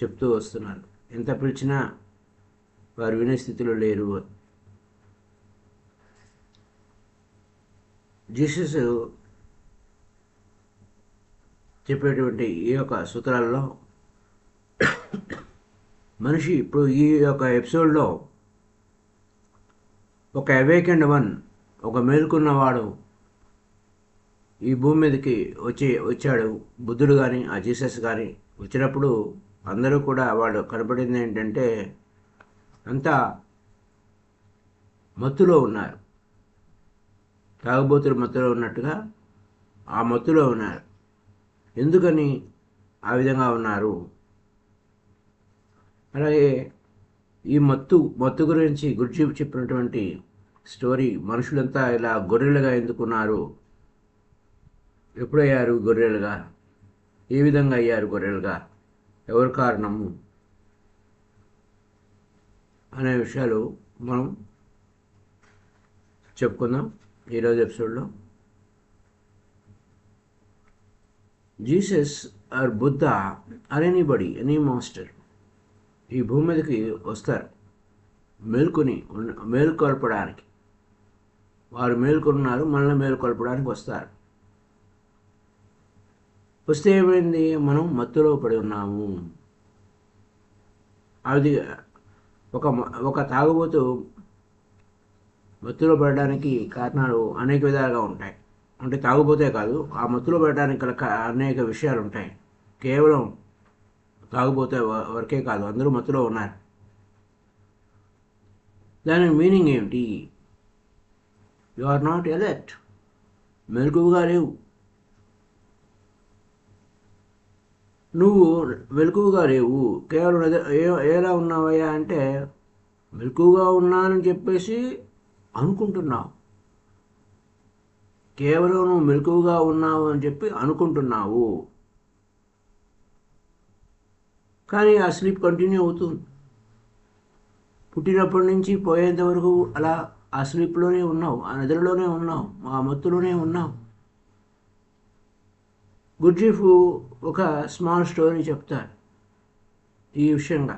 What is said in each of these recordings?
చెప్తూ వస్తున్నారు. ఎంత పిలిచినా వారు వినే స్థితిలో లేరు. జీసస్ చెప్పేటువంటి ఈ యొక్క సూత్రాల్లో మనిషి ఇప్పుడు ఈ యొక్క ఎపిసోడ్లో ఒక అవేకెండ్ వన్, ఒక మేల్కొన్నవాడు ఈ భూమి మీదకి వచ్చాడు. బుద్ధుడు కానీ ఆ జీసస్ కానీ వచ్చినప్పుడు అందరూ కూడా వాళ్ళు కనపడింది ఏంటంటే అంతా మత్తులో ఉన్నారు. తాగుబోతులు మత్తులో ఉన్నట్టుగా ఆ మత్తులో ఉన్నారు. ఎందుకని ఆ విధంగా ఉన్నారు? అలాగే ఈ మత్తు గురించి గురించి చెప్పినటువంటి స్టోరీ, మనుషులంతా ఇలా గొర్రెలుగా ఎందుకున్నారు, ఎప్పుడయ్యారు గొర్రెలుగా, ఏ విధంగా అయ్యారు గొర్రెలుగా, ఎవరి కారణము అనే విషయాలు మనం చెప్పుకుందాం ఈరోజు ఎపిసోడ్లో. Jesus or Buddha or anybody, any master ఈ భూమి మీదకి వస్తారు మేలుకొల్పడానికి. వారు మేలుకొన్నారు, మనల్ని మేలుకొల్పడానికి వస్తారు. వస్తే ఏమైంది? మనం మత్తులో పడి ఉన్నాము. అది ఒక తాగుబోతు మత్తులో పడడానికి కారణాలు అనేక విధాలుగా ఉంటాయి. అంటే తాగుబోతే కాదు, ఆ మత్తులో పడడానికి గల అనేక విషయాలు ఉంటాయి. కేవలం తాగుబోతే వరకే కాదు, అందరూ మత్తులో ఉన్నారు. దాని మీనింగ్ ఏమిటి? యు ఆర్ నాట్ ఎలర్ట్, మెలకువగా లేవు. నువ్వు మెలకువగా లేవు, కేవలం ఎలా ఉన్నావయ్యా అంటే మెలకువగా ఉన్నానని చెప్పేసి అనుకుంటున్నావు. కేవలం నువ్వు మెలకువగా ఉన్నావు అని చెప్పి అనుకుంటున్నావు, కానీ ఆ స్లీప్ కంటిన్యూ అవుతుంది. పుట్టినప్పటి నుంచి పోయేంత వరకు అలా ఆ స్లీప్లోనే ఉన్నావు, ఆ నిద్రలోనే ఉన్నావు, ఆ మత్తులోనే ఉన్నావు. గుర్జీఫ్ ఒక స్మాల్ స్టోరీ చెప్తారు ఈ విషయంగా.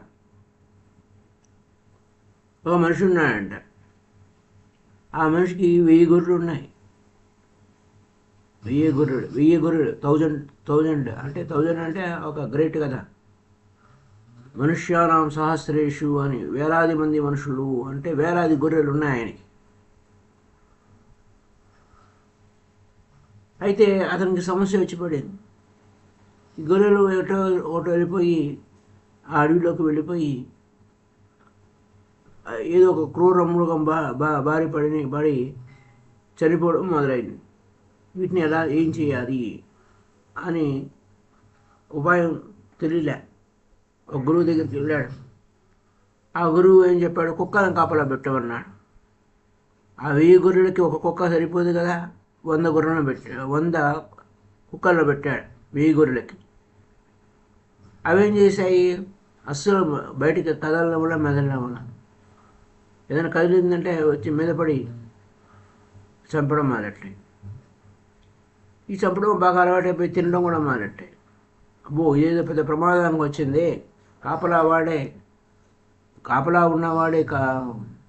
ఒక మనిషి ఉన్నాడంట. ఆ మనిషికి 1000 గొర్రెలు ఉన్నాయి. 1000 గొర్రెలు 1000 అంటే 1000 అంటే ఒక గ్రేట్ కదా. మనుష్యానాం సహస్రేషు అని, వేలాది మంది మనుషులు అంటే వేలాది గొర్రెలు ఉన్నాయి ఆయనకి. అయితే అతనికి సమస్య వచ్చి పడింది. ఈ గొర్రెలు ఒకటి వెళ్ళిపోయి ఆ అడవిలోకి వెళ్ళిపోయి ఏదో ఒక క్రూర మృగం బారి పడి చనిపోవడం మొదలైంది. వీటిని ఏం చేయాలి అని ఉపాయం తెలియలే. ఒక గురువు దగ్గరికి వెళ్ళాడు. ఆ గురువు ఏం చెప్పాడు? కుక్కలను కాపలా పెట్టమన్నాడు. ఆ 1000 గొర్రెలకి ఒక కుక్క సరిపోదు కదా, 100 గొర్రెలను 100 కుక్కలను పెట్టాడు 1000 గొర్రెలకి. అవేం చేశాయి? అస్సలు బయటికి కదలడం వల్ల మెదలడం వల్ల ఏదైనా కదిలిందంటే వచ్చి మీద పడి చంపడం మారట్లే. ఈ చంపడం బాగా అలవాటైపోయి తినడం కూడా మారట్లే. అబ్బో ఇదేదో పెద్ద ప్రమాదానికి వచ్చింది, కాపలా ఉన్నవాడే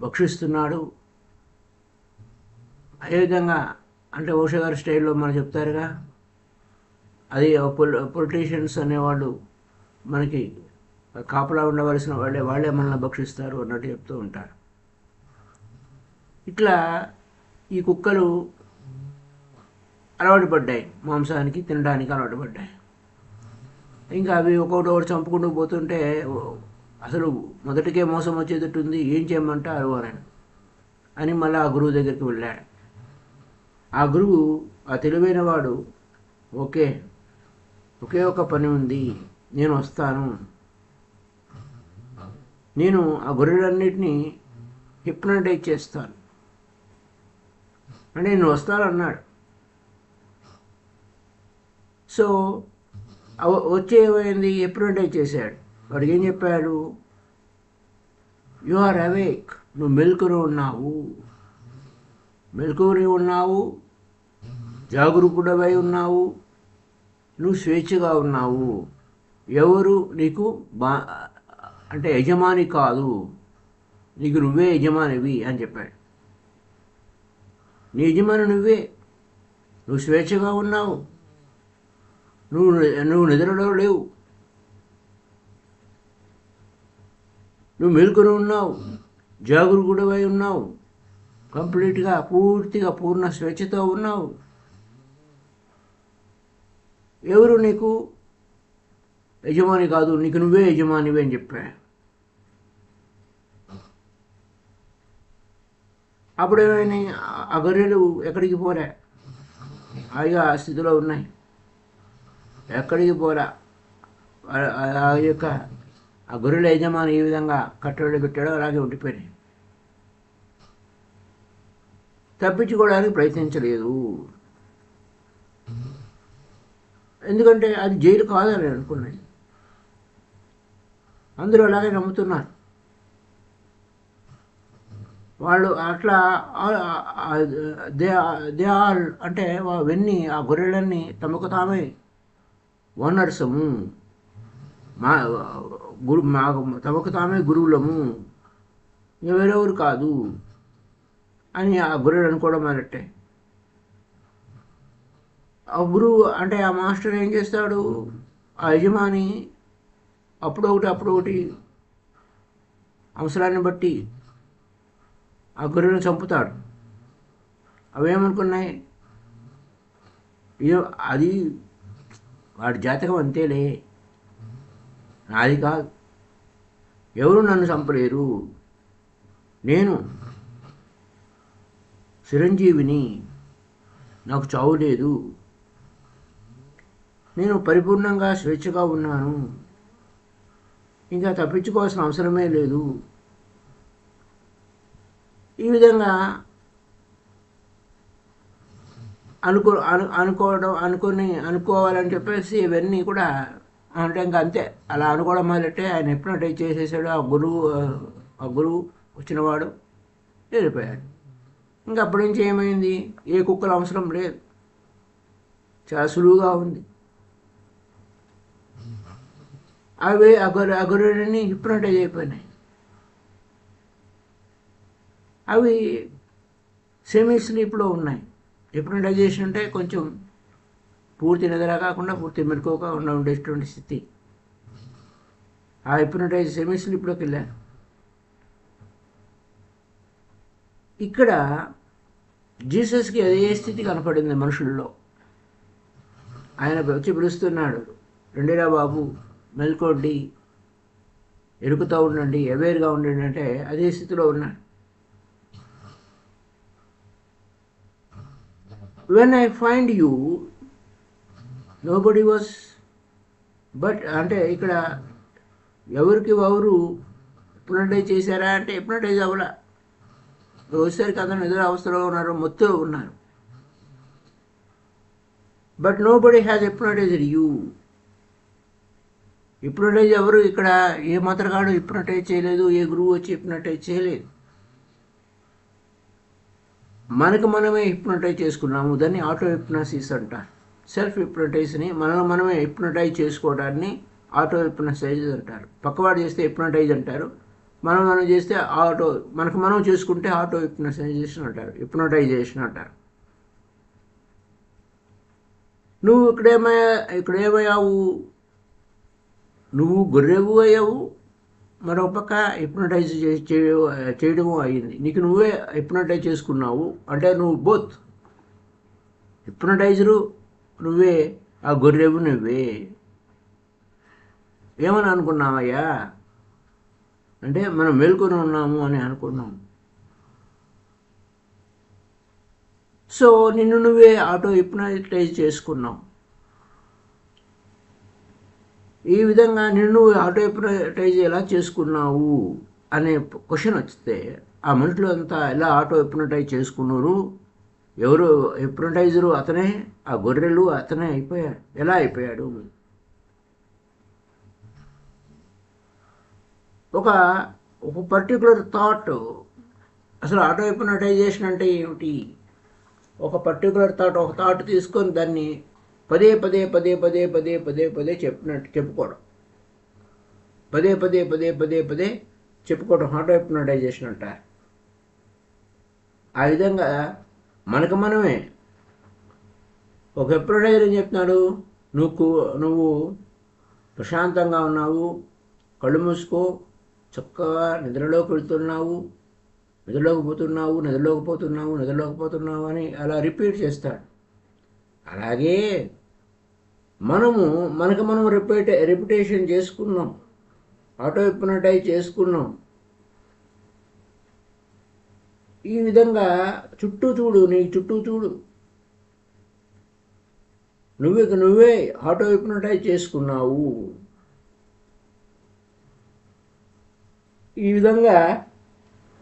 భక్షిస్తున్నాడు. అదేవిధంగా అంటే ఓషో గారి స్టైల్లో మనం చెప్తారుగా, అది పొలిటీషియన్స్ అనేవాళ్ళు మనకి కాపలా ఉండవలసిన వాళ్ళే మనల్ని భక్షిస్తారు అన్నట్టు చెప్తూ ఉంటారు. ఇట్లా ఈ కుక్కలు అలవాటు పడ్డాయి, మాంసానికి తినడానికి అలవాటు పడ్డాయి. ఇంకా అవి ఒకటి చంపుకుంటూ పోతుంటే అసలు మొదటికే మోసం వచ్చేటట్టుంది, ఏం చేయమంటారు అని మళ్ళీ ఆ గురువు దగ్గరికి వెళ్ళాడు. ఆ గురువు, ఆ తెలివైన వాడు, ఒకే ఒక పని ఉంది, నేను వస్తాను, నేను ఆ గొర్రెలన్నిటినీ హిప్నటైజ్ చేస్తాను అంటే నేను వస్తానన్నాడు. సో వచ్చే ఏమైంది? హిప్నటైజ్ చేశాడు. వాడికి ఏం చెప్పాడు? యు ఆర్ అవేక్, నువ్వు మెలకువలో ఉన్నావు, జాగరూకుడవై ఉన్నావు, నువ్వు స్వేచ్ఛగా ఉన్నావు. ఎవరు నీకు అంటే యజమాని కాదు, నీకు నువ్వే యజమానివి అని చెప్పాడు. నీ యజమాని నువ్వే. నువ్వు స్వేచ్ఛగా ఉన్నావు. నువ్వు నిద్రలో లేవు. నువ్వు మెలుకుని ఉన్నావు, జాగరూకుడివై ఉన్నావు, కంప్లీట్గా పూర్తిగా పూర్ణ స్వేచ్ఛతో ఉన్నావు. ఎవరు నీకు యజమాని కాదు, నీకు నువ్వే యజమానివి అని చెప్పా. అప్పుడేమైనా ఆ గొర్రెలు ఎక్కడికి పోలే, హాయిగా ఆ స్థితిలో ఉన్నాయి, ఎక్కడికి పోలే. ఆ యొక్క ఆ గొర్రెల యజమాని ఏ విధంగా కట్టడి పెట్టాడో అలాగే ఉండిపోయినాయి. తప్పించుకోవడానికి ప్రయత్నించలేదు. ఎందుకంటే అది జైలు కాదని అనుకున్నాయి. అందరూ అలాగే నమ్ముతున్నారు. వాళ్ళు అట్లా దే ఆల్ అంటే అవన్నీ ఆ గొర్రెలన్నీ తమకు తామే ఓనర్సము, తమకు తామే గురువులము, ఎవరెవరు కాదు అని ఆ గురువులు అనుకోవడం మొదలెట్టే. ఆ గురువు అంటే ఆ మాస్టర్ ఏం చేస్తాడు, ఆ యజమాని అప్పుడొకటి అవసరాన్ని బట్టి ఆ గొర్రెలను చంపుతాడు. అవేమనుకున్నాయి, అది వాడి జాతకం అంతేలే, నాది కాదు, ఎవరు నన్ను చంపలేరు, నేను చిరంజీవిని, నాకు చావు లేదు, నేను పరిపూర్ణంగా స్వేచ్ఛగా ఉన్నాను, ఇంకా తప్పించుకోవాల్సిన అవసరమే లేదు. ఈ విధంగా అనుకోవాలని చెప్పేసి ఇవన్నీ కూడా అంటే ఇంకా అంతే. అలా అనుకోవడం మొదలెట్టే ఆయన హిప్నోటైజ్ చేసేసాడు. ఆ గురువు వచ్చినవాడు వెళ్ళిపోయాడు. ఇంకా అప్పటి నుంచి ఏమైంది, ఏ కుక్కలు అవసరం లేదు, చాలా సులువుగా ఉంది. అవి ఆ గొర్రెలని హిప్నోటైజ్ అయిపోయినాయి. అవి సెమీ స్లీప్లో ఉన్నాయి. హిప్నోటైజేషన్ అంటే కొంచెం పూర్తి నిద్ర కాకుండా పూర్తి మెలకువగా ఉండేటువంటి స్థితి. ఆ హిప్నోటైజ్ సెమీ స్లీప్లోకి వెళ్ళారు. ఇక్కడ జీసస్కి అదే స్థితి కనపడింది మనుషుల్లో. ఆయన వచ్చి పిలుస్తున్నాడు, రండిరా బాబు, మెల్కోండి, ఎరుకుతూ ఉండండి, అవేర్గా ఉండండి అంటే అదే స్థితిలో ఉన్నాడు. When I find you, nobody was but అంటే ఇక్కడ ఎవరికి ఎవరు హిప్నటైజ్ చేశారా అంటే హిప్నటైజ్ అవ్వలా. వచ్చేసరికి అందరూ నిద్ర అవస్థలో ఉన్నారు, మొత్తం ఉన్నారు. But nobody has hypnotized you. Hypnotize ఎవరు ఇక్కడ, ఏ మంత్రగాడు హిప్నటైజ్ చేయలేదు, ఏ గురువు వచ్చి హిప్నటైజ్ చేయలేదు. మనకు మనమే హిప్నటైజ్ చేసుకున్నాము. దాన్ని ఆటో హిప్నసిస్ అంటారు. సెల్ఫ్ హిప్నటైజ్ని మనమే హిప్నటైజ్ చేసుకోవడాన్ని ఆటో హిప్నటైజ్ అంటారు. పక్కవాడు చేస్తే హిప్నటైజ్ అంటారు, మనం చేస్తే మనకు మనం చేసుకుంటే ఆటో హిప్నటైజేషన్ అంటారు, హిప్నటైజేషన్ అంటారు. నువ్వు ఇక్కడేమయ్యావు, నువ్వు గొర్రెవు అయ్యావు, మరొక హిప్నటైజ్ చేయడము అయింది. నీకు నువ్వే హిప్నటైజ్ చేసుకున్నావు. అంటే నువ్వు బోత్ హిప్నటైజరు నువ్వే, ఆ గొర్రెవు నువ్వే. ఏమని అనుకున్నావయ్యా అంటే మనం మేల్కొని ఉన్నాము అని అనుకున్నాం. సో నిన్ను నువ్వే ఆటో హిప్నటైజ్ చేసుకున్నావు. ఈ విధంగా నిన్ను ఆటో హిప్నటైజ్ ఎలా చేసుకున్నావు అనే క్వశ్చన్ వస్తే ఆ మనుషులు అంతా ఎలా ఆటో హిప్నటైజ్ చేసుకున్నారు, ఎవరు హిప్నటైజరు అతనే, ఆ గొర్రెలు అతనే అయిపోయాడు. ఎలా అయిపోయాడు, ఒక పర్టికులర్ థాట్. అసలు ఆటో హిప్నటైజేషన్ అంటే ఏమిటి, ఒక పర్టికులర్ థాట్ తీసుకొని దాన్ని పదే చెప్పుకోవడం. పదే పదే పదే పదే పదే చెప్పుకోవటం ఆటో హిప్నటైజేషన్ అంటారు. ఆ విధంగా మనకు మనమే ఒక హిప్నటైజర్ ఏం చెప్తున్నాడు, నువ్వు ప్రశాంతంగా ఉన్నావు, కళ్ళు మూసుకో, చక్కగా నిద్రలోకి వెళ్తున్నావు, నిద్రలోకి పోతున్నావు అని అలా రిపీట్ చేస్తాడు. అలాగే మనకు మనం రిపిటేషన్ చేసుకున్నాం, ఆటో హిప్నటైజ్ చేసుకున్నాం. ఈ విధంగా నీ చుట్టూ చూడు, నువ్వే ఆటో హిప్నటైజ్ చేసుకున్నావు. ఈ విధంగా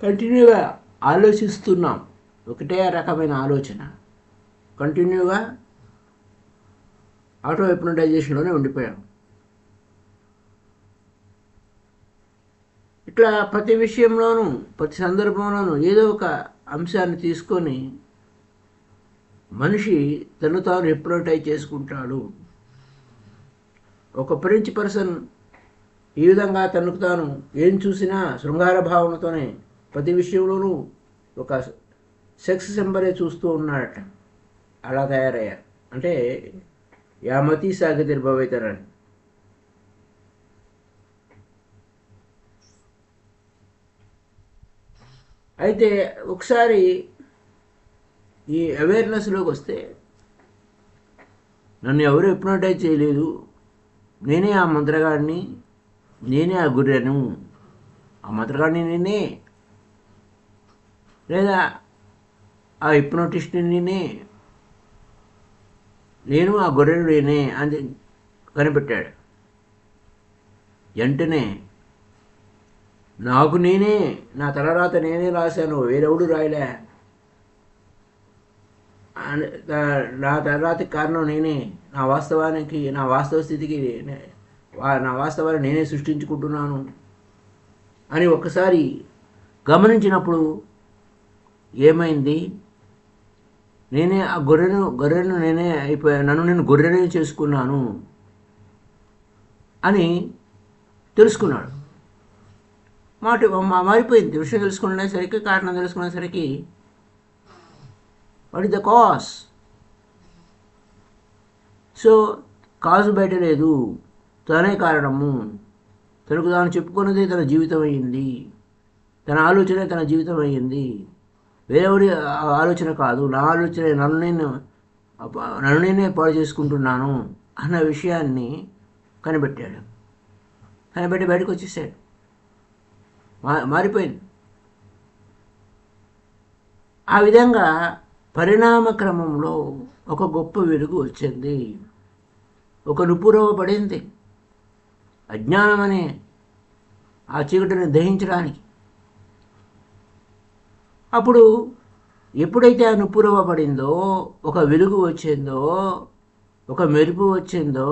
కంటిన్యూగా ఆలోచిస్తున్నాం, ఒకటే రకమైన ఆలోచన, కంటిన్యూగా ఆటో హిప్నటైజేషన్లోనే ఉండిపోయాం. ఇట్లా ప్రతి విషయంలోనూ, ప్రతి సందర్భంలోనూ ఏదో ఒక అంశాన్ని తీసుకొని మనిషి తను తాను హిప్నటైజ్ చేసుకుంటాడు. ఒక ఫ్రెంచ్ పర్సన్ ఈ విధంగా తనకు తాను ఏం చూసినా శృంగార భావనతోనే ప్రతి విషయంలోనూ ఒక సెక్స్ సింబలే చూస్తూ ఉన్నాడట. అలా తయారయ్యారు. అంటే యామతి సాగతిర్భవైతరని. అయితే ఒకసారి ఈ అవేర్నెస్లోకి వస్తే, నన్ను ఎవరు హిప్నటైజ్ చేయలేదు, నేనే ఆ మంత్రగాడిని, నేనే ఆ గుర్రెను, ఆ మంత్రగాడిని నేనే, లేదా ఆ హిప్నోటిస్ట్ని నేను ఆ గొర్రెను నేనే అని కనిపెట్టాడు. వెంటనే నాకు నేనే, నా తలరాత నేనే రాశాను, వేరెవడు రాయలే, నా తలరాతకి కారణం నేనే, నా వాస్తవ స్థితికి నా వాస్తవాన్ని నేనే సృష్టించుకుంటున్నాను అని ఒక్కసారి గమనించినప్పుడు ఏమైంది, నేనే ఆ గొర్రెను నేనే అయిపోయాను, నన్ను నేను గొర్రెనే చేసుకున్నాను అని తెలుసుకున్నాడు. మారిపోయింది. విషయం తెలుసుకునేసరికి, కారణం తెలుసుకునేసరికి, what is the cause? So cause బయట లేదు, తనే కారణము. తనకు తాను చెప్పుకున్నదే తన జీవితం అయ్యింది, తన ఆలోచనే తన జీవితం అయ్యింది, వేరెవరి ఆలోచన కాదు, నా ఆలోచన, నన్ను నేనే పాడు చేసుకుంటున్నాను అన్న విషయాన్ని కనిపెట్టాడు. కనిపెట్టి బయటకు వచ్చేసాడు. మారిపోయింది. ఆ విధంగా పరిణామ క్రమంలో ఒక గొప్ప వెలుగు వచ్చింది, ఒక నుపురవ పడింది అజ్ఞానం అనే ఆ చీకటిని దహించడానికి. అప్పుడు ఎప్పుడైతే ఆ నుపురవ పడిందో, ఒక వెలుగు వచ్చిందో, ఒక మెరుపు వచ్చిందో,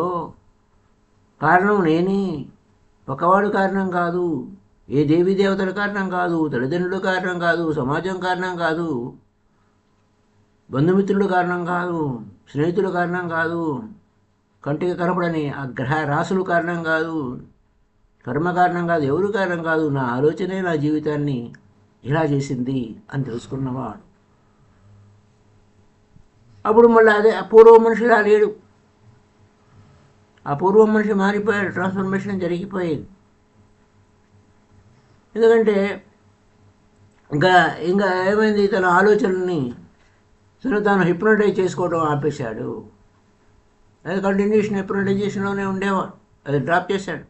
కారణం నేనే, ఒకవాడు కారణం కాదు, ఏ దేవీ దేవతల కారణం కాదు, తల్లిదండ్రుల కారణం కాదు, సమాజం కారణం కాదు, బంధుమిత్రుల కారణం కాదు, స్నేహితుల కారణం కాదు, కంటికి కనపడని ఆ గ్రహ రాశులు కారణం కాదు, కర్మ కారణం కాదు, ఎవరు కారణం కాదు, నా ఆలోచనే నా జీవితాన్ని ఇలా చేసింది అని తెలుసుకున్నవాడు. అప్పుడు మళ్ళీ అదే ఆ పూర్వ మనిషిలా లేడు. ఆ పూర్వ మనిషి మారిపోయాడు, ట్రాన్స్ఫర్మేషన్ జరిగిపోయింది. ఎందుకంటే ఇంకా ఏమైంది, తన ఆలోచనని తాను హిప్నటైజ్ చేసుకోవడం ఆపేశాడు. అది కంటిన్యూషన్ హిప్నటైజేషన్లోనే ఉండేవాడు, అది డ్రాప్ చేశాడు.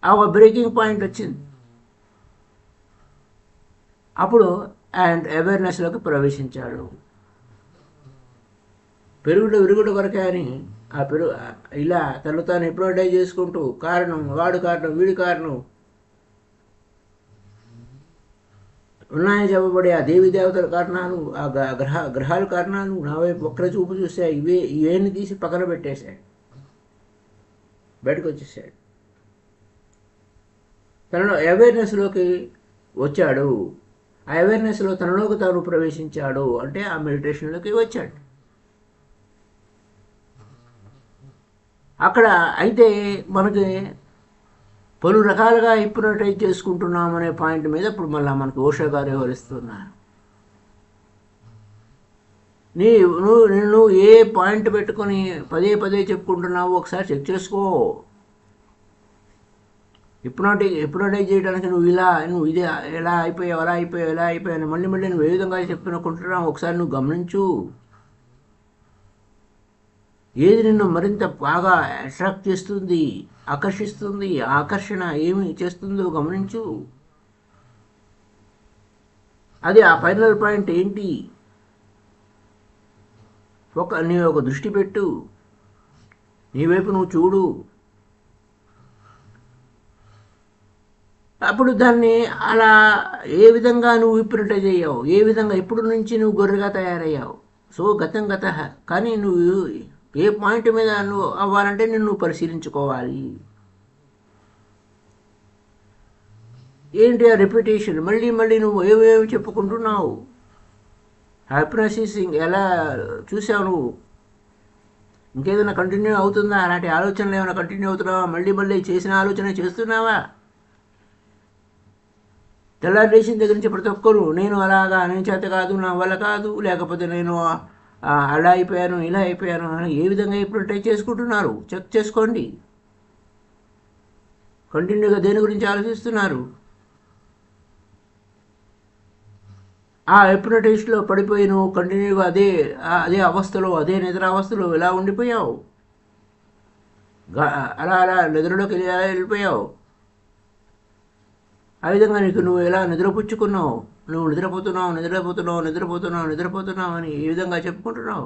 ఆ ఒక బ్రేకింగ్ పాయింట్ వచ్చింది. అప్పుడు అండ్ అవేర్నెస్లోకి ప్రవేశించాడు. విరుగుడు కొరకే అని ఇలా తను తాను హిప్నటైజ్ చేసుకుంటూ, కారణం వాడు కారణం, వీడి కారణం ఉన్నాయని చెప్పబడే ఆ దేవీ దేవతల కారణాలు, ఆ గ్రహాల కారణాలు నా వైపు ఒక్కరే చూపు చూస్తే ఇవేన్ని తీసి పక్కన పెట్టేశాడు, బయటకు వచ్చేసాడు. తనలో అవేర్నెస్లోకి వచ్చాడు. ఆ అవేర్నెస్లో తనలోకి తాను ప్రవేశించాడు, అంటే ఆ మెడిటేషన్లోకి వచ్చాడు. అక్కడ అయితే మనకి పలు రకాలుగా హిప్నోటైజ్ చేసుకుంటున్నాం అనే పాయింట్ మీద ఇప్పుడు మళ్ళీ మనకు ఓషో గారు వివరిస్తున్నారు. నువ్వు ఏ పాయింట్ పెట్టుకొని పదే పదే చెప్పుకుంటున్నావు ఒకసారి చెక్ చేసుకో. హిప్నోటైజ్ చేయడానికి నువ్వు ఇదే ఎలా అయిపోయావు అలా అయిపోయావు ఎలా అయిపోయావు అని మళ్ళీ మళ్ళీ నువ్వు ఏ విధంగా చెప్పుకుంటున్నావు ఒకసారి నువ్వు గమనించు. ఏది నిన్ను మరింత బాగా అట్రాక్ట్ చేస్తుంది, ఆకర్షిస్తుంది, ఆకర్షణ ఏమి చేస్తుందో గమనించు. అది ఆ ఫైనల్ పాయింట్ ఏంటి, నీ ఒక దృష్టి పెట్టు, నీ వైపు నువ్వు చూడు. అప్పుడు దాన్ని అలా ఏ విధంగా నువ్వు హిప్నటైజ్ అయ్యావు, ఏ విధంగా ఎప్పుడు నుంచి నువ్వు గొర్రెగా తయారయ్యావు. సో గతం గత, కానీ నువ్వు ఏ పాయింట్ మీద నువ్వు అవ్వాలంటే నిన్ను పరిశీలించుకోవాలి. ఏంటి ఆ రిపిటేషన్, మళ్ళీ మళ్ళీ నువ్వు ఏమేమి చెప్పుకుంటున్నావు. హిప్నోసిస్ ఎలా చూసావు నువ్వు, ఇంకేదైనా కంటిన్యూ అవుతుందా, అలాంటి ఆలోచనలు ఏమైనా కంటిన్యూ అవుతున్నావా, మళ్ళీ మళ్ళీ చేసిన ఆలోచన చేస్తున్నావా. తెల్లారి లేచిన దగ్గర నుంచి ప్రతి ఒక్కరు నేను అలాగా, నేను చేత కాదు, నా వల్ల కాదు, లేకపోతే నేను అలా అయిపోయాను ఇలా అయిపోయాను అని ఏ విధంగా ఇప్పుడు ట్రై చేసుకుంటున్నారు చెక్ చేసుకోండి. కంటిన్యూగా దేని గురించి ఆలోచిస్తున్నారు. ఆ హిప్నోటైజ్లో పడిపోయి నువ్వు కంటిన్యూగా అదే అవస్థలో, అదే నిద్ర అవస్థలో ఎలా ఉండిపోయావు, అలా అలా నిద్రలోకి ఎలా వెళ్ళిపోయావు. ఆ విధంగా నువ్వు ఎలా నిద్రపుచ్చుకున్నావు, నువ్వు నిద్రపోతున్నావు అని ఏ విధంగా చెప్పుకుంటున్నావు.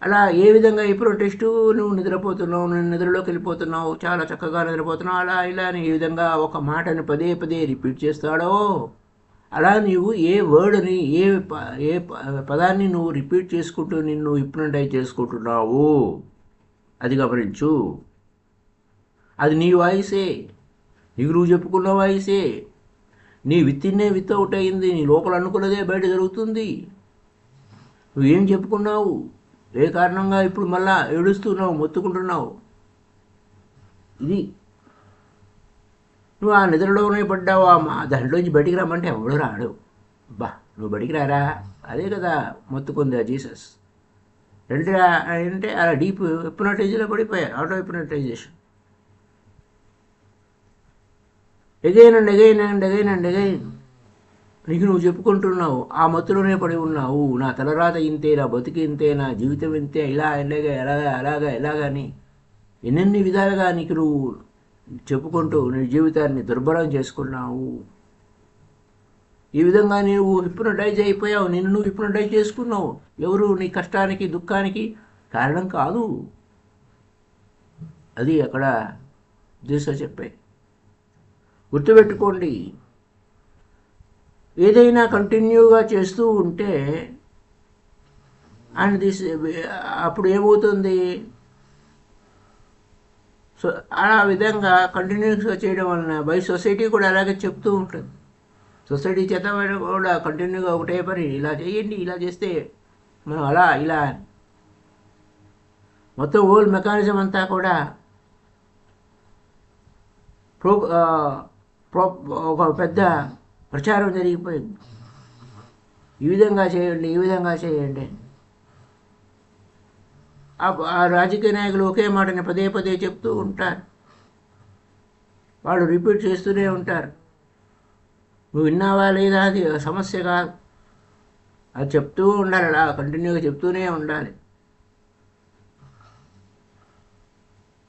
అలా ఏ విధంగా ఇప్పుడు టెస్ట్ నువ్వు నిద్రపోతున్నావు, నేను నిద్రలోకి వెళ్ళిపోతున్నావు, చాలా చక్కగా నిద్రపోతున్నావు, అలా ఇలా అని ఏ విధంగా ఒక మాటని పదే పదే రిపీట్ చేస్తాడో అలా నీవు ఏ వర్డ్ని ఏ పదాన్ని నువ్వు రిపీట్ చేసుకుంటూ నిన్ను హిప్నటైజ్ చేసుకుంటున్నావు అది గమనించు. అది నీ వాయిసే, నీకు నువ్వు చెప్పుకున్న వాయిసే, నీ విత్తిన్నే విత్ అవుట్ అయింది, నీ లోపల అనుకున్నదే బయట జరుగుతుంది. నువ్వేం చెప్పుకున్నావు, ఏ కారణంగా ఇప్పుడు మళ్ళా ఏడుస్తున్నావు, మొత్తుకుంటున్నావు. ఇది నువ్వు ఆ నిద్రలోనే పడ్డావు, దాంట్లోంచి బయటికి రమ్మంటే ఎవడు రాడు. నువ్వు బయటికి రారా, అదే కదా మొత్తుకుంది ఆ జీసస్. అంటే అలా డీప్ హిప్నటైజ్లో పడిపోయారు, ఆటో హిప్నటైజేషన్. ఎగైన్ అండ్ అగైన్ నీకు నువ్వు చెప్పుకుంటున్నావు, ఆ మత్తులోనే పడి ఉన్నావు. నా తలరాత ఇంతే, నా బతికి ఇంతే, నా జీవితం ఇంతే, ఇలా ఎలాగని ఎన్నెన్ని విధాలుగా నీకు నువ్వు చెప్పుకుంటూ నీ జీవితాన్ని దుర్భరం చేసుకున్నావు. ఈ విధంగా నీవు హిప్నటైజ్ అయిపోయావు, నిన్ను నువ్వు హిప్నటైజ్ చేసుకున్నావు. ఎవరు నీ కష్టానికి దుఃఖానికి కారణం కాదు. అది అక్కడ జీసస్ చెప్పే. గుర్తుపెట్టుకోండి, ఏదైనా కంటిన్యూగా చేస్తూ ఉంటే అండ్ అప్పుడు ఏమవుతుంది, సో ఆ విధంగా కంటిన్యూస్గా చేయడం వలన బై సొసైటీ కూడా అలాగే చెప్తూ ఉంటుంది. సొసైటీ చేత కూడా కంటిన్యూగా ఒకటే పని, ఇలా చేయండి, ఇలా చేస్తే మనం అలా ఇలా మొత్తం హోల్ మెకానిజం అంతా కూడా ఒక పెద్ద ప్రచారం జరిగిపోయింది. ఈ విధంగా చేయండి. ఆ రాజకీయ నాయకులు ఒకే మాటని పదే పదే చెప్తూ ఉంటారు, వాళ్ళు రిపీట్ చేస్తూనే ఉంటారు. నువ్వు విన్నావా లేదా అది సమస్య కాదు, అది చెప్తూ ఉండాలి, అలా కంటిన్యూగా చెప్తూనే ఉండాలి.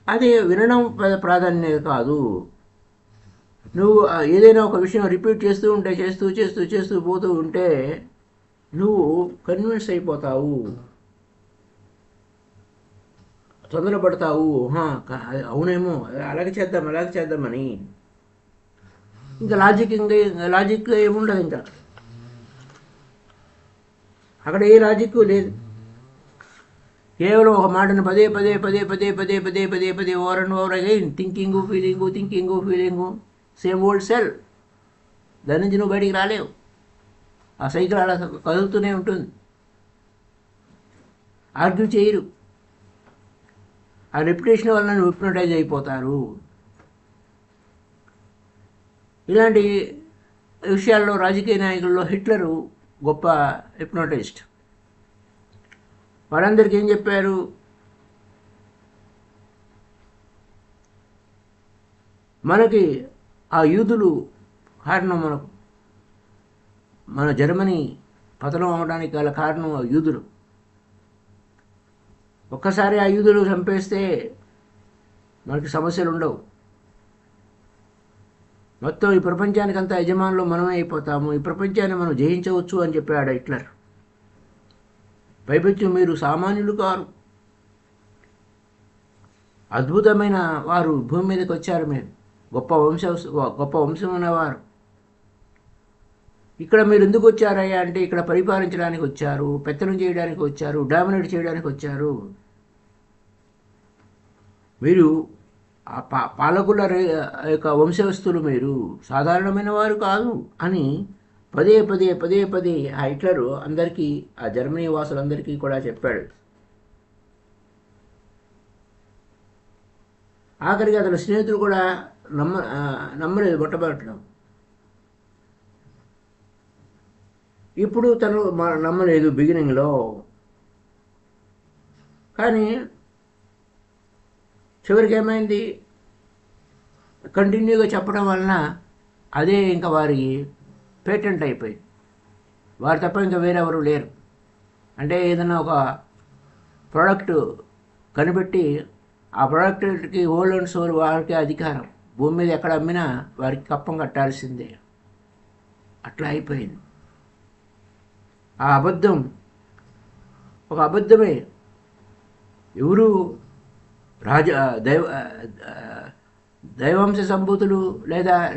అది వినడం ప్రాధాన్యత కాదు. నువ్వు ఏదైనా ఒక విషయం రిపీట్ చేస్తూ ఉంటే చేస్తూ పోతూ ఉంటే నువ్వు కన్విన్స్ అయిపోతావు, తొందరపడతావు. అవునేమో అలాగే చేద్దామని. ఇంకా లాజిక్ ఏముండదు, ఇంకా అక్కడ ఏ లాజిక్ లేదు. కేవలం ఒక మాటను పదే పదే over and over again thinking feeling same old cell. దాని నుంచి నువ్వు బయటికి రాలేవు. ఆ సైకిల్ అలా కదులుతూనే ఉంటుంది. ఆర్గ్యూ చేయరు, ఆ రెప్యుటేషన్ వల్ల హిప్నోటైజ్ అయిపోతారు. ఇలాంటి విషయాల్లో రాజకీయ నాయకుల్లో హిట్లరు గొప్ప హిప్నోటిస్ట్. వారందరికీ ఏం చెప్పారు? మనకి ఆ యూదులు కారణం, మన జర్మనీ పతనం అవడానికి గల కారణం ఆ యూదులు. ఒక్కసారి ఆ యూదులు చంపేస్తే మనకి సమస్యలు ఉండవు. మొత్తం ఈ ప్రపంచానికంతా యజమానులు మనమే అయిపోతాము, ఈ ప్రపంచాన్ని మనం జయించవచ్చు అని చెప్పాడు హిట్లర్. పైపెచ్చు మీరు సామాన్యులు కారు, అద్భుతమైన వారు భూమి మీదకి వచ్చారు. మీరు గొప్ప వంశం ఉన్నవారు. ఇక్కడ మీరు ఎందుకు వచ్చారయ్యా అంటే ఇక్కడ పరిపాలించడానికి వచ్చారు, పెత్తనం చేయడానికి వచ్చారు, డామినేట్ చేయడానికి వచ్చారు. మీరు ఆ పాలకుల యొక్క వంశస్థులు, మీరు సాధారణమైన వారు కాదు అని పదే పదే పదే పదే ఆ హిట్లరు అందరికీ, ఆ జర్మనీ వాసులందరికీ కూడా చెప్పాడు. ఆఖరికి అతని స్నేహితులు కూడా నమ్మలేదు మొట్టమొదటిలో. ఇప్పుడు తను నమ్మలేదు బిగినింగ్లో, కానీ చివరికి ఏమైంది? కంటిన్యూగా చెప్పడం వలన అదే ఇంకా వారికి పేటెంట్ అయిపోయింది. వారు తప్ప ఇంకా వేరెవరు లేరు. అంటే ఏదైనా ఒక ప్రోడక్ట్ కనిపెట్టి ఆ ప్రోడక్ట్కి హోల్ అండ్ సోల్ వారికి అధికారం. భూమి మీద ఎక్కడ అమ్మినా వారికి కప్పం కట్టాల్సిందే. అట్లా అయిపోయింది. ఆ అబద్ధం ఒక అబద్ధమే. ఎవరు దైవాంశ సంభూతులు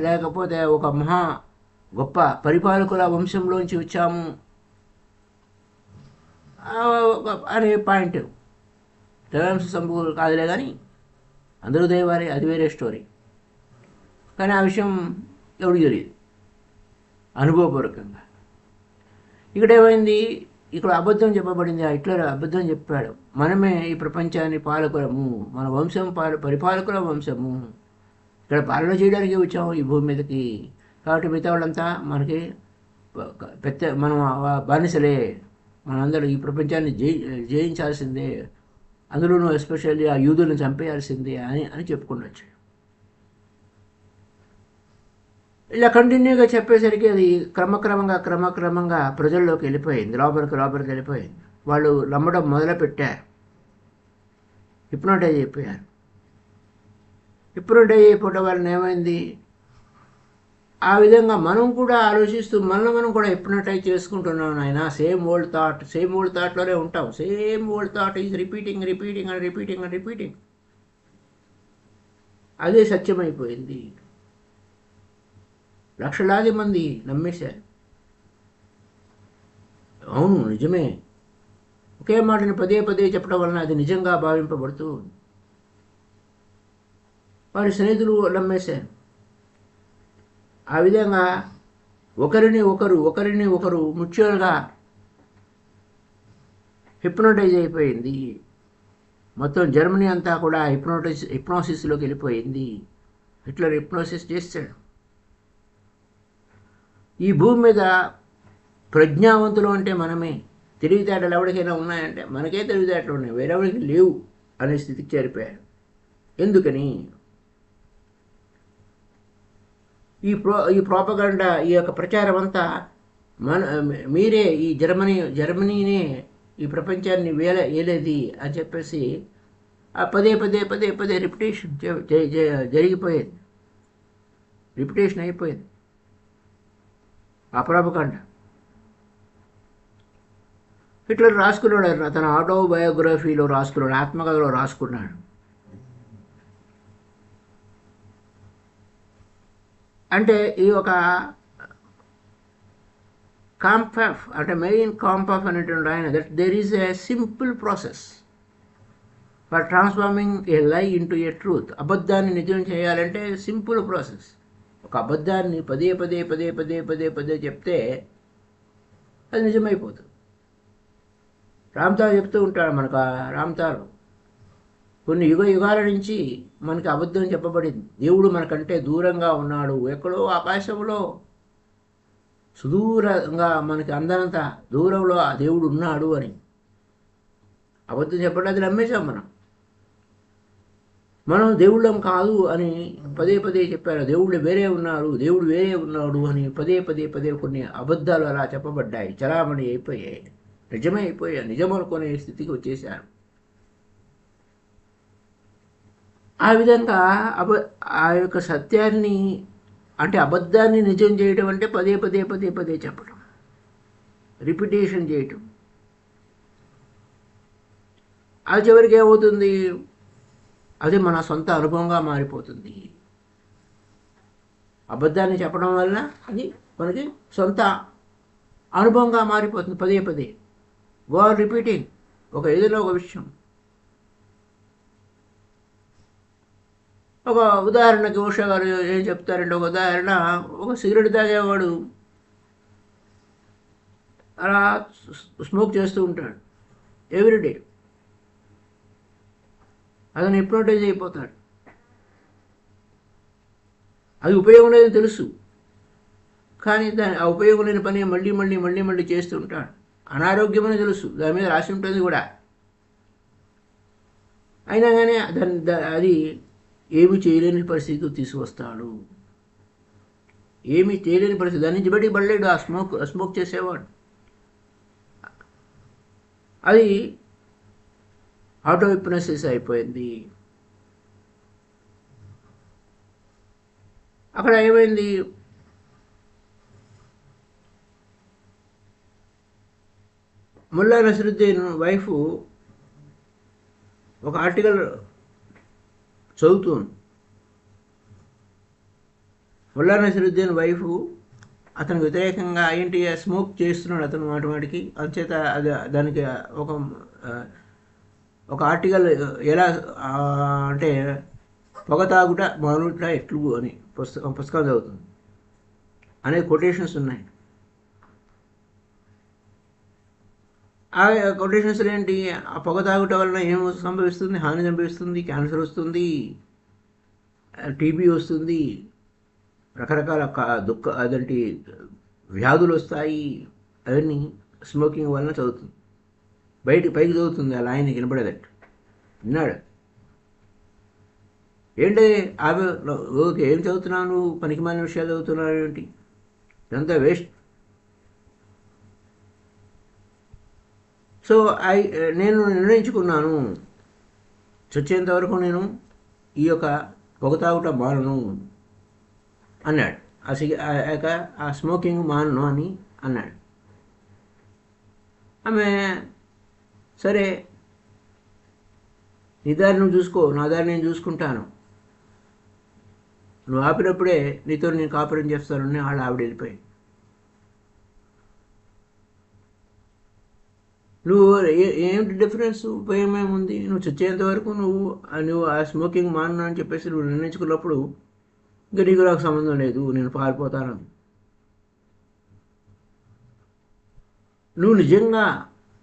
లేకపోతే ఒక మహా గొప్ప పరిపాలకుల వంశంలోంచి వచ్చాము అనే పాయింట్. దైవాంశ సంభూతులు కాదులే కానీ అందరూ దైవాలే, అది వేరే స్టోరీ. కానీ ఆ విషయం ఎవరికి తెలియదు అనుభవపూర్వకంగా. ఇక్కడ ఏమైంది? ఇక్కడ అబద్ధం చెప్పబడింది. ఆ హిట్లర్ అబద్ధం చెప్పాడు. మనమే ఈ ప్రపంచాన్ని పాలకులము, మన వంశం పరిపాలకుల వంశము, ఇక్కడ పాలన చేయడానికి వచ్చాము ఈ భూమి మీదకి. కాబట్టి మిగతా వాళ్ళంతా మనకి మనం బానిసలే, మనందరూ ఈ ప్రపంచాన్ని జయించాల్సిందే, అందులోనూ ఎస్పెషల్లీ ఆ యూదులను చంపేయాల్సిందే అని చెప్పుకుండొచ్చు. ఇలా కంటిన్యూగా చెప్పేసరికి అది క్రమక్రమంగా ప్రజల్లోకి వెళ్ళిపోయింది, లోపలికి వెళ్ళిపోయింది. వాళ్ళు నమ్మడం మొదలుపెట్టారు, హిప్నోటైజ్ అయిపోయారు. హిప్నోటైజ్ అయిపోవడం వలన ఏమైంది? ఆ విధంగా మనం కూడా ఆలోచిస్తూ మనం కూడా హిప్నోటైజ్ చేసుకుంటున్నాం. ఆయన సేమ్ ఓల్డ్ థాట్లోనే ఉంటాం. Same old thought is repeating. అదే సత్యమైపోయింది. లక్షలాది మంది నమ్మేశారు. అవును, నిజమే. ఒకే మాటని పదే పదే చెప్పడం వలన అది నిజంగా భావింపబడుతూ వారి స్నేహితులు నమ్మేశారు. ఆ విధంగా ఒకరిని ఒకరు మ్యూచువల్గా హిప్నోటైజ్ అయిపోయింది. మొత్తం జర్మనీ అంతా కూడా హిప్నోసిస్లోకి వెళ్ళిపోయింది. హిట్లర్ హిప్నోసిస్ చేస్తాడు. ఈ భూమి మీద ప్రజ్ఞావంతులు అంటే మనమే. తెలివితేటలు ఎవరికైనా ఉన్నాయంటే మనకే తెలివితేటలు ఉన్నాయి, వేరెవరికి లేవు అనే స్థితికి చేరిపోయారు. ఎందుకని? ఈ ప్రోపగండా, ఈ యొక్క ప్రచారం అంతా మీరే ఈ జర్మనీనే ఈ ప్రపంచాన్ని ఏలేది అని చెప్పేసి ఆ పదే రిపిటేషన్ జరిగిపోయేది, రిపిటేషన్ అయిపోయేది ఆ ప్రోపగండా. హిట్లర్ రాసుకున్నాడు, తన ఆటోబయోగ్రఫీలో రాసుకున్నాడు, ఆత్మకథలో రాసుకున్నాడు. అంటే ఈ ఒక కాంపాఫ్ అంటే మెయిన్ కాంపాఫ్ అనేటువంటి ఆయన, that there is a simple process for transforming a lie into A truth. అబద్ధాన్ని నిజం చేయాలంటే సింపుల్ ప్రాసెస్. ఒక అబద్ధాన్ని పదే చెప్తే అది నిజమైపోతుంది. రామ్తారు చెప్తూ ఉంటాడు మనకు. రామ్తారు కొన్ని యుగాల నుంచి మనకి అబద్ధం చెప్పబడింది. దేవుడు మనకంటే దూరంగా ఉన్నాడు, ఎక్కడో ఆకాశంలో సుదూరంగా మనకి అందనంత దూరంలో ఆ దేవుడు ఉన్నాడు అని అబద్ధం చెప్పడం, అది నమ్మేశాం మనం దేవుళ్ళం కాదు అని పదే పదే చెప్పారు. దేవుళ్ళు వేరే ఉన్నారు, దేవుడు వేరే ఉన్నాడు అని పదే కొన్ని అబద్ధాలు అలా చెప్పబడ్డాయి, చలామణి అయిపోయాయి, నిజమే అయిపోయాయి, నిజం అనుకునే స్థితికి వచ్చేసారు. ఆ విధంగా ఆ యొక్క సత్యాన్ని అంటే అబద్ధాన్ని నిజం చేయడం అంటే పదే చెప్పడం, రిపిటేషన్ చేయటం. అది చివరికి ఏమవుతుంది, అది మన సొంత అనుభవంగా మారిపోతుంది. అబద్ధాన్ని చెప్పడం వల్ల అది మనకి సొంత అనుభవంగా మారిపోతుంది. పదే గో రిపీటింగ్ ఏదైనా ఒక విషయం. ఒక ఉదాహరణకి ఉషా గారు ఏం చెప్తారంటే, ఒక ఉదాహరణ, ఒక సిగరెట్ తాగేవాడు అలా స్మోక్ చేస్తూ ఉంటాడు ఎవ్రీడే. అతను హిప్నోటైజ్ అయిపోతాడు. అది ఉపయోగం లేదని తెలుసు, కానీ ఆ ఉపయోగం లేని పని మళ్ళీ చేస్తూ ఉంటాడు. అనారోగ్యమని తెలుసు, దాని మీద రాసి ఉంటుంది కూడా, అయినా కానీ అది ఏమి చేయలేని పరిస్థితికి తీసుకొస్తాడు. ఏమి చేయలేని పరిస్థితి, దాని నుంచి బయటికి పడలేడు ఆ స్మోక్ చేసేవాడు. అది ఆటో హిప్నోసిస్ అయిపోయింది. అక్కడ ఏమైంది, ముల్లా నసరుద్దీన్ వైఫ్ ఒక ఆర్టికల్ చదువుతుంది. ముల్లా నసరుద్దీన్ వైఫ్ అతనికి వ్యతిరేకంగా ఏంటి స్మోక్ చేస్తున్నాడు అతను మాటికి. అంచేత అది దానికి ఒక ఆర్టికల్ ఎలా అంటే పొగ తాగుట మానుట ఎట్లు అని పుస్తకం చదువుతుంది. అనేక కొటేషన్స్ ఉన్నాయి. ఆ కొటేషన్స్ ఏంటి, ఆ పొగ తాగుట వలన ఏం సంభవిస్తుంది, హాని సంభవిస్తుంది, క్యాన్సర్ వస్తుంది, టీబీ వస్తుంది, రకరకాల అదంటి వ్యాధులు వస్తాయి, అవన్నీ స్మోకింగ్ వలన చదువుతుంది. పైకి చదువుతుంది, అలా ఆయన వినపడేదట్టు విన్నాడు. ఏంటి ఆమె, ఓకే ఏం చదువుతున్నాను, పనికిమాలిన విషయాలు చదువుతున్నాను ఏంటి, ఇదంతా వేస్ట్. సో నేను నిర్ణయించుకున్నాను, చచ్చేంత వరకు నేను ఈ యొక్క పొగ తాగుట మానను అన్నాడు. ఆ స్మోకింగ్ మానను అని అన్నాడు. ఆమె సరే నీ దారి నువ్వు చూసుకో, నా దారి నేను చూసుకుంటాను, నువ్వు ఆపినప్పుడే నీతో నేను కాపురం చేస్తానని ఆవిడ వెళ్ళిపోయి, నువ్వు ఏమిటి డిఫరెన్స్, ఉపయోగం ఏముంది, నువ్వు చచ్చేంత వరకు నువ్వు ఆ స్మోకింగ్ మాను అని చెప్పేసి నువ్వు నిర్ణయించుకున్నప్పుడు ఇంకా నీకు నాకు సంబంధం లేదు, నేను పారిపోతాను. నువ్వు నిజంగా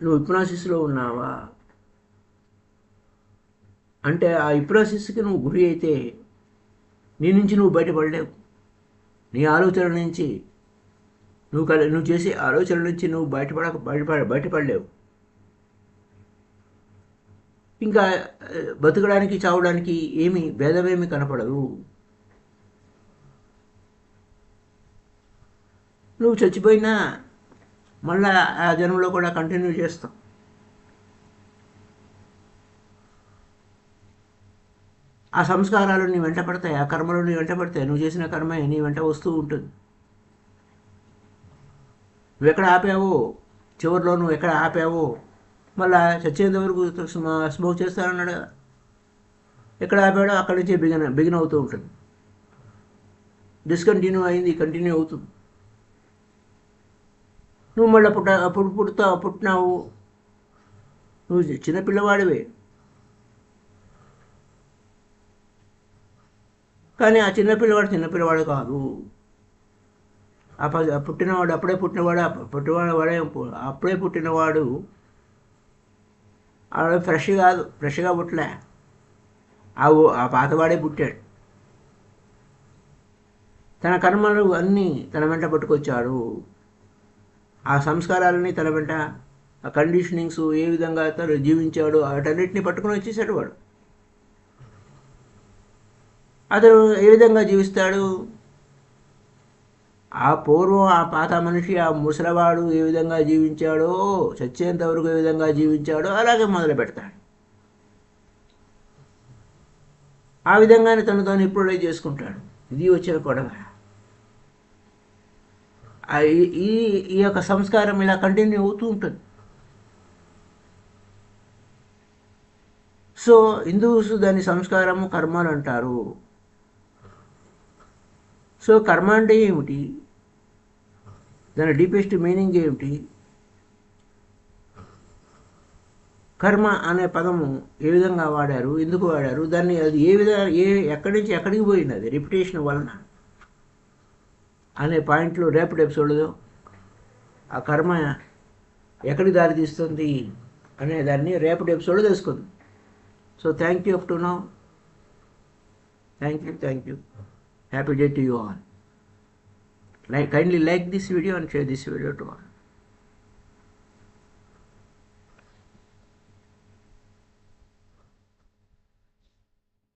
హిప్నాసిస్లో ఉన్నావా అంటే ఆ హిప్నాసిస్కి నువ్వు గురి అయితే నీ నుంచి నువ్వు బయటపడలేవు. నీ ఆలోచన నుంచి నువ్వు చేసే ఆలోచన నుంచి నువ్వు బయటపడలేవు. ఇంకా బతకడానికి చావడానికి ఏమీ భేదమేమి కనపడదు. నువ్వు చచ్చిపోయినా మళ్ళా ఆ జన్మలో కూడా కంటిన్యూ చేస్తావు. ఆ సంస్కారాలు నీ వెంట పడతాయి, ఆ కర్మలు నీ వెంట పడతాయి, నువ్వు చేసిన కర్మే నీ వెంట వస్తూ ఉంటుంది. నువ్వు ఎక్కడ ఆపావో, చివరిలో నువ్వు ఎక్కడ ఆపావో మళ్ళా చచ్చేంత వరకు స్మోక్ చేస్తానన్నాడు కదా, ఎక్కడ ఆపాడో అక్కడి నుంచే బిగిన్ అవుతూ ఉంటుంది. డిస్కంటిన్యూ అయింది, కంటిన్యూ అవుతుంది. నువ్వు మళ్ళీ పుట్టినావు, నువ్వు చిన్నపిల్లవాడివే, కానీ ఆ చిన్నపిల్లవాడు కాదు. పుట్టినవాడు అప్పుడే పుట్టినవాడు ఫ్రెష్ కాదు, ఫ్రెష్గా పుట్టలే, ఆ పాతవాడే పుట్టాడు. తన కర్మలు అన్నీ తన వెంట పట్టుకొచ్చాడు. ఆ సంస్కారాలని తన వెంట, ఆ కండిషనింగ్స్ ఏ విధంగా తను జీవించాడు వాటన్నిటిని పట్టుకుని వచ్చేసాడు వాడు. అతను ఏ విధంగా జీవిస్తాడు? ఆ పూర్వం ఆ పాత మనిషి, ఆ ముసలవాడు ఏ విధంగా జీవించాడో, చచ్చేంత వరకు ఏ విధంగా జీవించాడో అలాగే మొదలు పెడతాడు. ఆ విధంగానే తను ఇంప్రూవైజ్ చేసుకుంటాడు. ఇది వచ్చిన గొడవ. ఈ యొక్క సంస్కారం ఇలా కంటిన్యూ అవుతూ ఉంటుంది. సో హిందూస్ దాని సంస్కారము కర్మలు అంటారు. సో కర్మ అంటే ఏమిటి? దాని డీపెస్ట్ మీనింగ్ ఏమిటి? కర్మ అనే పదము ఏ విధంగా వాడారు, ఎందుకు వాడారు, దాన్ని అది ఎక్కడి నుంచి ఎక్కడికి పోయింది, అది రిపిటేషన్ వలన అనే పాయింట్లో రేపటి ఎపిసోడ్లో ఆ కర్మ ఎక్కడికి దారి తీస్తుంది అనే దాన్ని రేపటి ఎపిసోడ్లో తెలుసుకుందాం. So thank you up to now. Thank you. Happy day to you all. Kindly like this video and share this video to all.